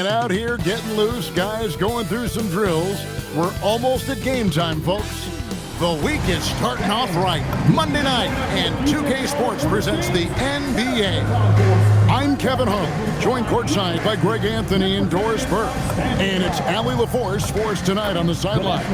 And out here getting loose, guys going through some drills. We're almost at game time, folks. The week is starting off right. Monday night, and 2K Sports presents the NBA. I'm Kevin Hung, joined courtside by Greg Anthony and Doris Burke. And it's Allie LaForce for us tonight on the sideline.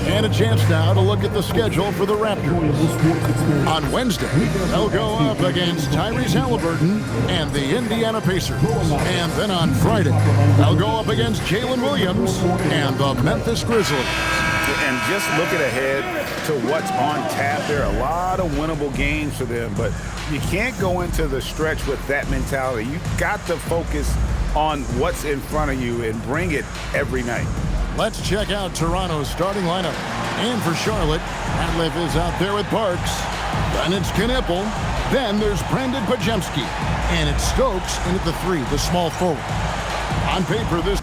And a chance now to look at the schedule for the Raptors. On Wednesday, they'll go up against Tyrese Halliburton and the Indiana Pacers. And then on Friday, they'll go up against Jalen Williams and the Memphis Grizzlies. And just looking ahead to what's on tap, there are a lot of winnable games for them, but you can't go into the stretch with that mentality. You've got to focus on what's in front of you and bring it every night. Let's check out Toronto's starting lineup. And for Charlotte, Adlev is out there with Parks. Then it's Knipple. Then there's Brandon Pajemski. And it's Stokes in at the 3, the small forward. On paper, this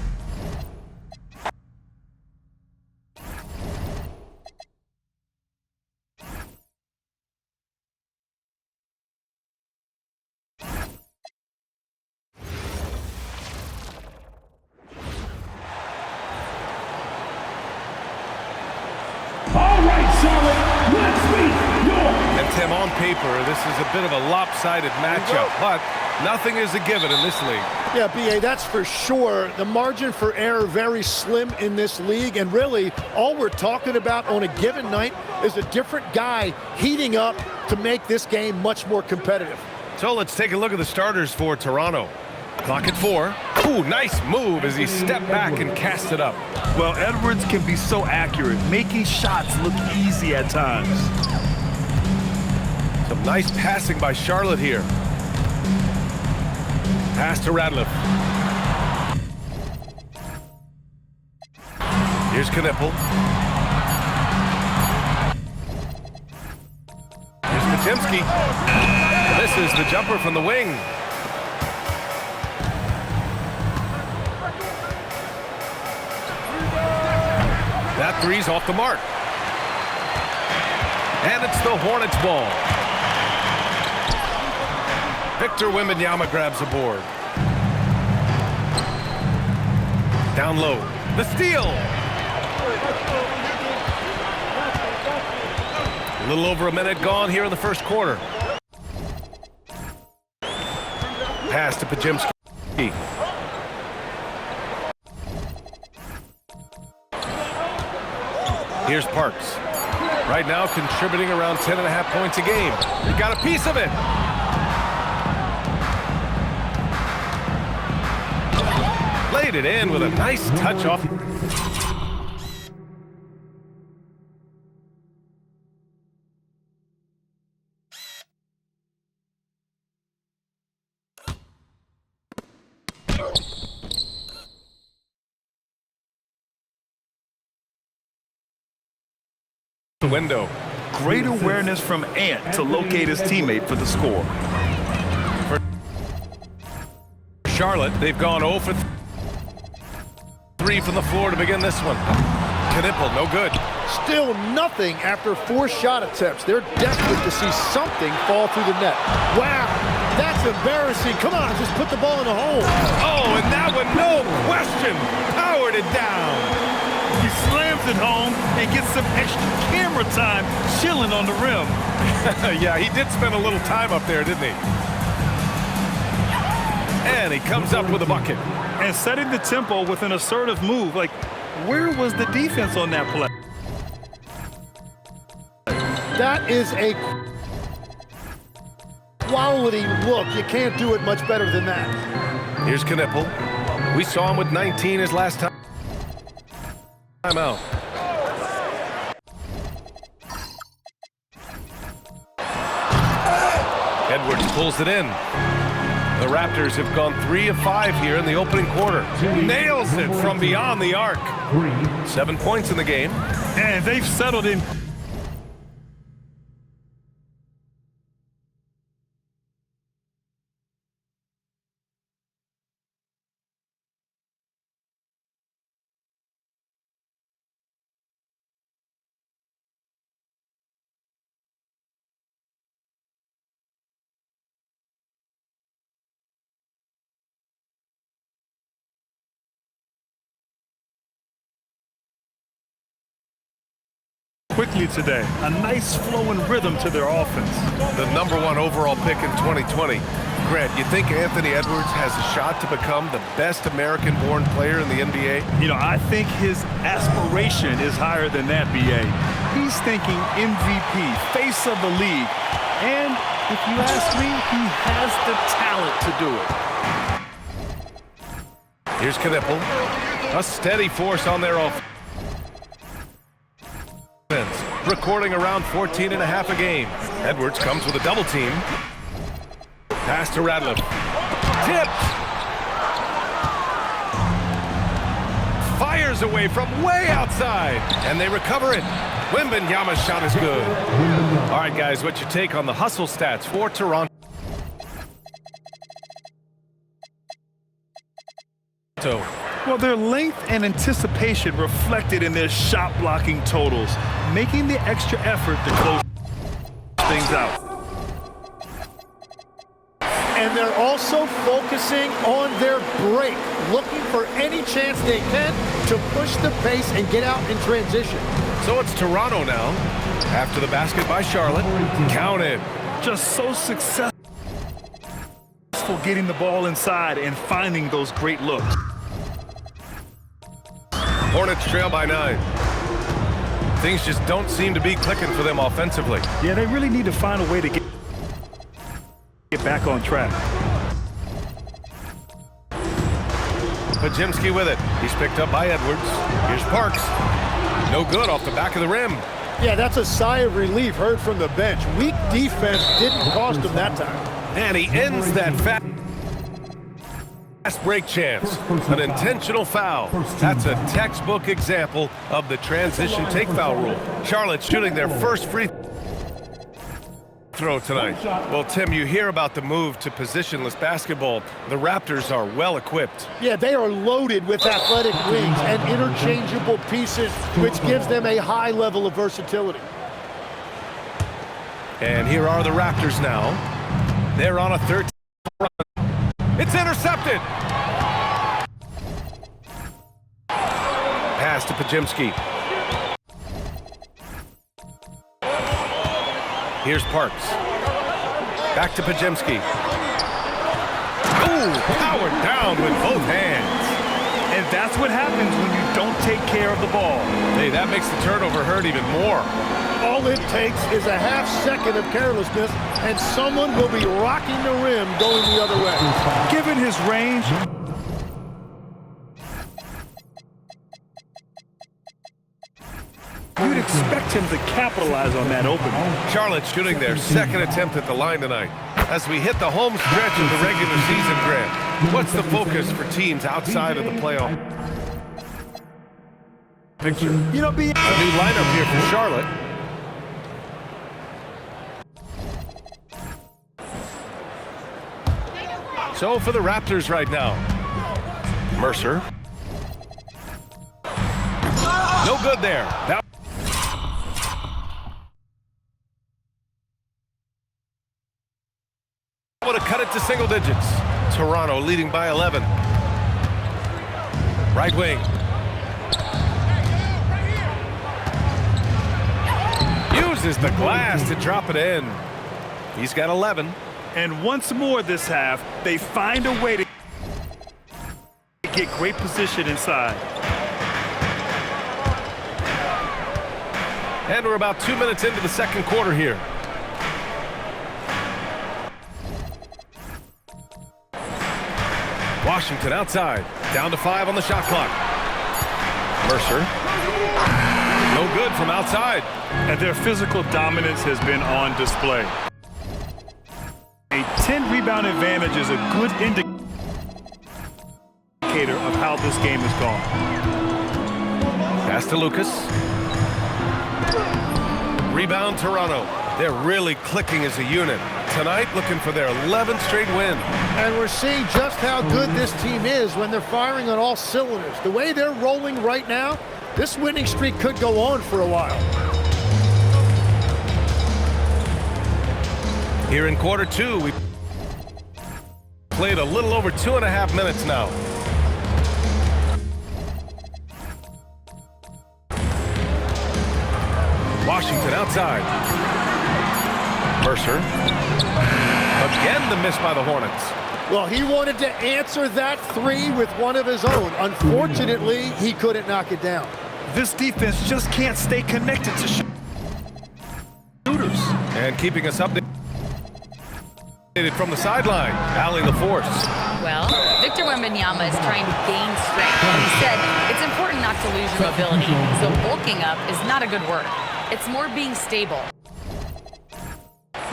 And Tim, on paper, this is a bit of a lopsided matchup, but nothing is a given in this league. Yeah, B.A., that's for sure. The margin for error very slim in this league, and really all we're talking about on a given night is a different guy heating up to make this game much more competitive. So let's take a look at the starters for Toronto. Clock at 4. Ooh, nice move as he stepped back and cast it up. Well, Edwards can be so accurate, making shots look easy at times. Some nice passing by Charlotte here. Pass to Radliff. Here's Knipple. Here's Pajemski. This is the jumper from the wing. That three's off the mark. And it's the Hornets ball. Victor Wembanyama grabs a board. Down low. The steal. A little over a minute gone here in the first quarter. Pass to Pajemski. Here's Parks. Right now contributing around 10.5 points a game. He got a piece of it. Laid it in with a nice touch off. The window. Great awareness from Ant to locate his teammate for the score. For Charlotte, they've gone 0 for 3 from the floor to begin this one. Knipple, no good. Still nothing after 4 shot attempts. They're desperate to see something fall through the net. Wow, that's embarrassing. Come on, just put the ball in the hole. Oh, and that one, no question, powered it down. He slams it home and gets some extra camera time chilling on the rim. Yeah, he did spend a little time up there, didn't he? And he comes up with a bucket. And setting the tempo with an assertive move. Like, where was the defense on that play? That is a quality look. You can't do it much better than that. Here's Knipple. We saw him with 19 his last time out. Edwards pulls it in. The Raptors have gone 3 of 5 here in the opening quarter. Nails it from beyond the arc. 7 points in the game. And they've settled in quickly today. A nice flow and rhythm to their offense. The #1 overall pick in 2020. Grant, you think Anthony Edwards has a shot to become the best American-born player in the NBA? You know, I think his aspiration is higher than that, B.A. He's thinking MVP, face of the league. And if you ask me, he has the talent to do it. Here's Knipple. A steady force on their offense. Recording around 14.5 a game. Edwards comes with a double team. Pass to Radliff. Tipped. Fires away from way outside. And they recover it. Wembanyama's shot is good. All right, guys, what's your take on the hustle stats for Toronto? Well, their length and anticipation reflected in their shot blocking totals, making the extra effort to close things out. And they're also focusing on their break, looking for any chance they can to push the pace and get out in transition. So it's Toronto now. After the basket by Charlotte. Counted. Just so successful getting the ball inside and finding those great looks. Hornets trail by 9. Things just don't seem to be clicking for them offensively. Yeah, they really need to find a way to get back on track. Pajemski with it. He's picked up by Edwards. Here's Parks. No good off the back of the rim. Yeah, that's a sigh of relief heard from the bench. Weak defense didn't cost him that time. And he ends that fast break chance. An intentional foul. That's a textbook example of the transition take foul rule. Charlotte shooting their first free throw tonight. Well, Tim, you hear about the move to positionless basketball. The Raptors are well equipped. Yeah, they are loaded with athletic wings and interchangeable pieces, which gives them a high level of versatility. And here are the Raptors now. They're on a 13 run. It's intercepted. Pass to Pajemski. Here's Parks. Back to Pajemski. Ooh, powered down with both hands. And that's what happens when you don't take care of the ball. Hey, that makes the turnover hurt even more. All it takes is a half second of carelessness, and someone will be rocking the rim going the other way. Given his range, you'd expect him to capitalize on that opening. Charlotte shooting their second attempt at the line tonight. As we hit the home stretch of the regular season, Grant, what's the focus for teams outside of the playoff picture? You know, A new lineup here for Charlotte. So for the Raptors right now, Mercer. No good there. That would have cut it to single digits. Toronto leading by 11. Right wing. Uses the glass to drop it in. He's got 11. And once more this half, they find a way to get great position inside. And we're about 2 minutes into the second quarter here. Washington outside. Down to 5 on the shot clock. Mercer. No good from outside. And their physical dominance has been on display. A 10-rebound advantage is a good indicator of how this game has gone. Pass to Lucas. Rebound Toronto. They're really clicking as a unit. Tonight, looking for their 11th straight win. And we're seeing just how good this team is when they're firing on all cylinders. The way they're rolling right now, this winning streak could go on for a while. Here in quarter 2, we played a little over 2.5 minutes now. Washington outside. Mercer. Again the miss by the Hornets. Well, he wanted to answer that three with one of his own. Unfortunately, he couldn't knock it down. This defense just can't stay connected to shooters. And keeping us updated from the sideline, Allie LaForce. Well, Victor Wembanyama is trying to gain strength. He said it's important not to lose your mobility, so bulking up is not a good word. It's more being stable.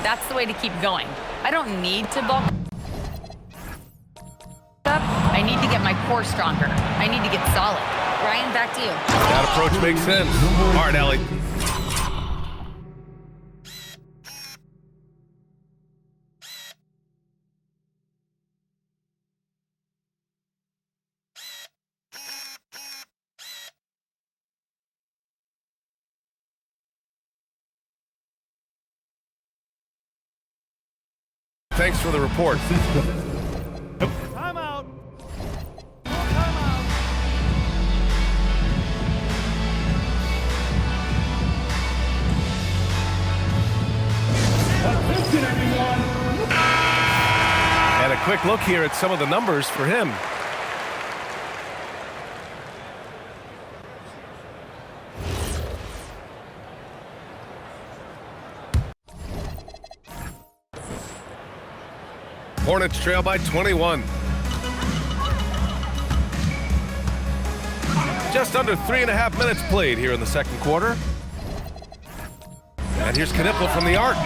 That's the way to keep going. I don't need to bulk up. I need to get my core stronger. I need to get solid. Ryan, back to you. That approach makes sense. All right, Allie. Thanks for the report. Timeout. And a quick look here at some of the numbers for him. Hornets trail by 21. Just under 3.5 minutes played here in the second quarter. And here's Knipple from the arc.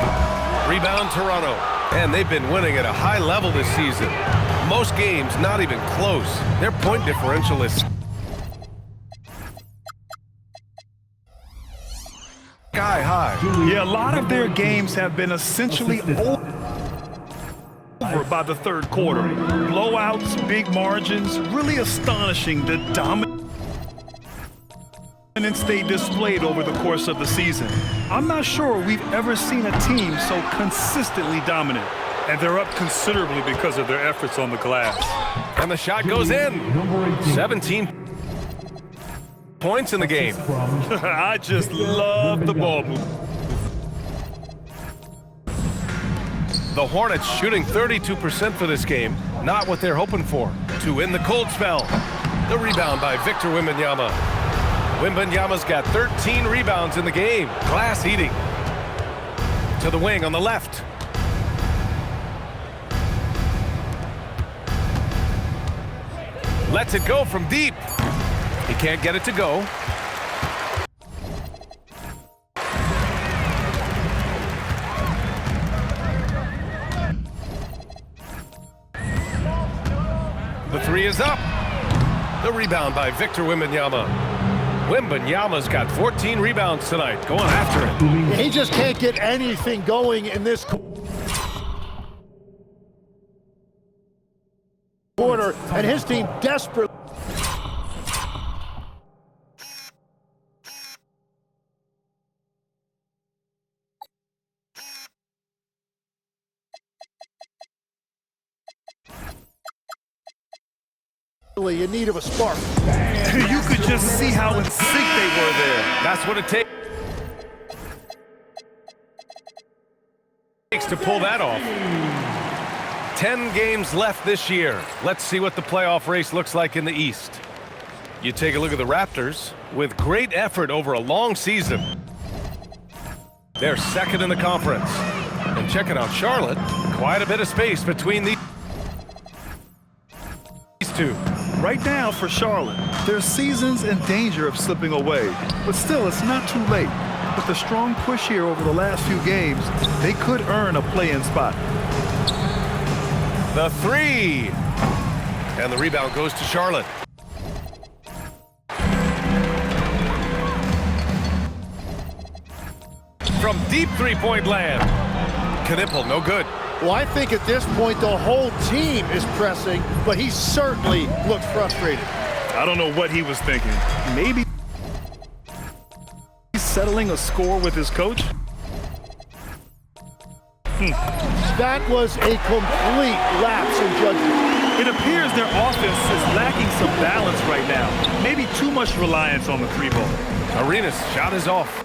Rebound Toronto. And they've been winning at a high level this season. Most games not even close. Their point differential is sky high. Yeah, a lot of their games have been essentially over by the third quarter. Blowouts, big margins, really astonishing the dominance they displayed over the course of the season. I'm not sure we've ever seen a team so consistently dominant. And they're up considerably because of their efforts on the glass. And the shot goes in. 17 points in the game. I just love the ball move. The Hornets shooting 32% for this game. Not what they're hoping for. To win the cold spell. The rebound by Victor Wembanyama. Wembanyama's got 13 rebounds in the game. Glass eating. To the wing on the left. Lets it go from deep. He can't get it to go. The three is up. The rebound by Victor Wembanyama. Wembanyama's got 14 rebounds tonight, going after it. He just can't get anything going in this quarter, and his team desperately. In need of a spark. You could just see how in sync they were there. That's what it takes to pull that off. 10 games left this year. Let's see what the playoff race looks like in the East. You take a look at the Raptors with great effort over a long season. They're second in the conference. And checking out Charlotte, quite a bit of space between these two. Right now for Charlotte, their season's in danger of slipping away. But still, it's not too late. With a strong push here over the last few games, they could earn a play-in spot. The three. And the rebound goes to Charlotte. From deep three-point land. Knipple, no good. Well, I think at this point the whole team is pressing, but he certainly looks frustrated. I don't know what he was thinking. Maybe he's settling a score with his coach? That was a complete lapse in judgment. It appears their offense is lacking some balance right now. Maybe too much reliance on the three ball. Arenas' shot is off.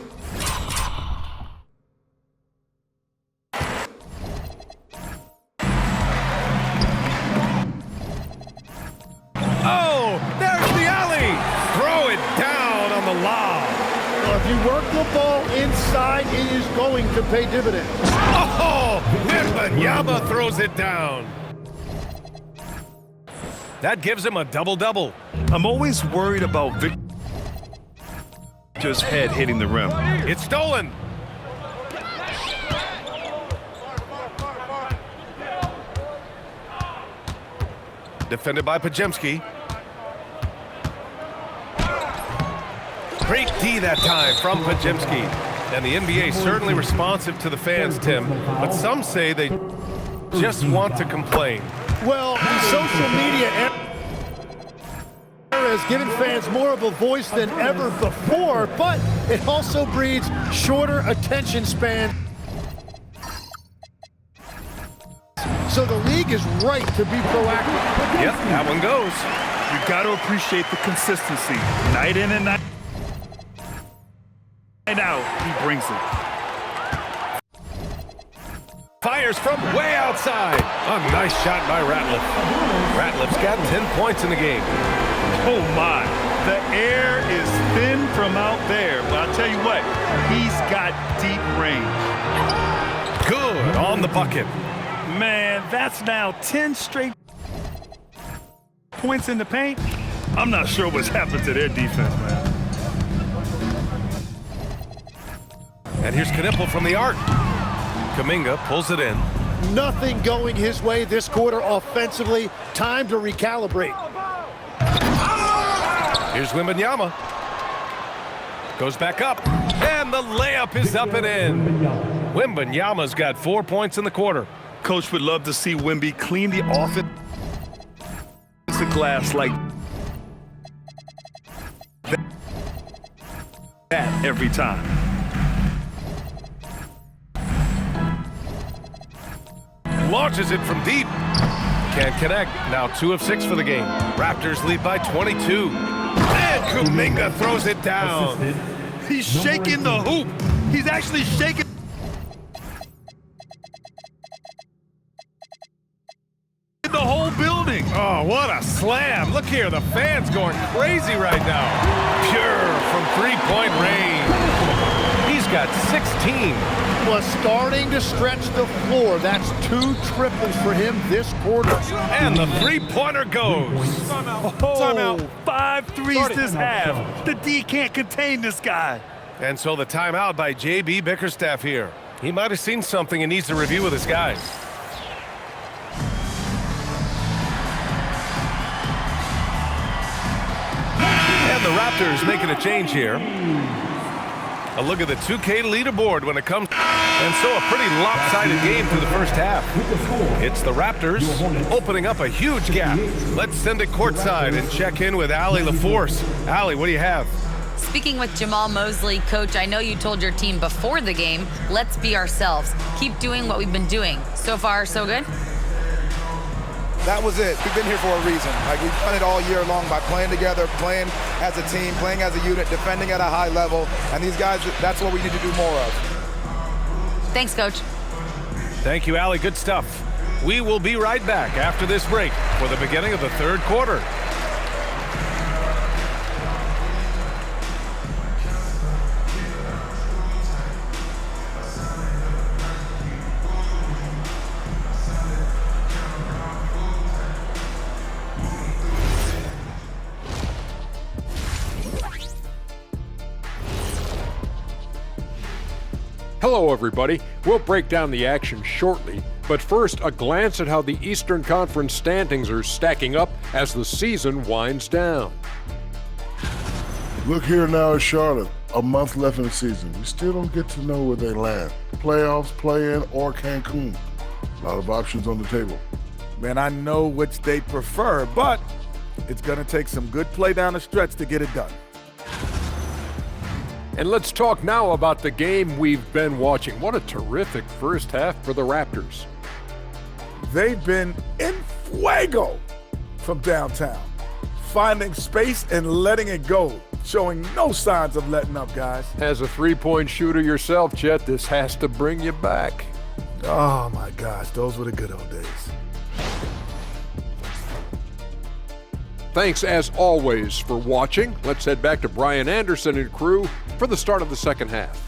going to pay dividends. Oh, Wembanyama throws it down. That gives him a double-double. I'm always worried about Victor's head hitting the rim. It's stolen. Defended by Pajemski. Great D that time from Pajemski. And the NBA certainly responsive to the fans, Tim. But some say they just want to complain. Well, the social media era has given fans more of a voice than ever before, but it also breeds shorter attention span. So the league is right to be proactive. Yep, that one goes. You got to appreciate the consistency. Night in and night out, he brings it. Fires from way outside. A nice shot by Ratliff. Ratliff's got 10 points in the game. Oh my, the air is thin from out there. But I'll tell you what, he's got deep range. Good on the bucket. Man, that's now 10 straight points in the paint. I'm not sure what's happened to their defense, man. And here's Knipple from the arc. Kuminga pulls it in. Nothing going his way this quarter offensively. Time to recalibrate. Here's Wembanyama. Goes back up. And the layup is up and in. Wembanyama's got 4 points in the quarter. Coach would love to see Wemby clean the offensive glass like that every time. Launches it from deep. Can't connect. Now 2 of 6 for the game. Raptors lead by 22. And Kuminga throws it down. He's shaking the hoop. He's actually shaking the whole building. Oh, what a slam. Look here, the fans going crazy right now. Pure from three-point range. He's got 16. Was starting to stretch the floor. That's 2 triples for him this quarter. And the three-pointer goes. Oh, 5 threes this half. The D can't contain this guy. And so the timeout by J.B. Bickerstaff here. He might have seen something and needs to review with his guys. And the Raptors making a change here. A look at the 2K leaderboard when it comes. And so a pretty lopsided game through the first half. It's the Raptors opening up a huge gap. Let's send it courtside and check in with Allie LaForce. Allie, what do you have? Speaking with Jamal Mosley, Coach, I know you told your team before the game, let's be ourselves. Keep doing what we've been doing. So far, so good? That was it. We've been here for a reason. Like, we've done it all year long by playing together, playing as a team, playing as a unit, defending at a high level. And these guys, that's what we need to do more of. Thanks, Coach. Thank you, Allie. Good stuff. We will be right back after this break for the beginning of the third quarter. Hello, everybody. We'll break down the action shortly, but first, a glance at how the Eastern Conference standings are stacking up as the season winds down. Look here now at Charlotte, a month left in the season. We still don't get to know where they land. Playoffs, play-in, or Cancun. A lot of options on the table. Man, I know which they prefer, but it's going to take some good play down the stretch to get it done. And let's talk now about the game we've been watching. What a terrific first half for the Raptors. They've been in fuego from downtown, finding space and letting it go, showing no signs of letting up, guys. As a three-point shooter yourself, Chet, this has to bring you back. Oh my gosh, those were the good old days. Thanks, as always, for watching. Let's head back to Brian Anderson and crew for the start of the second half.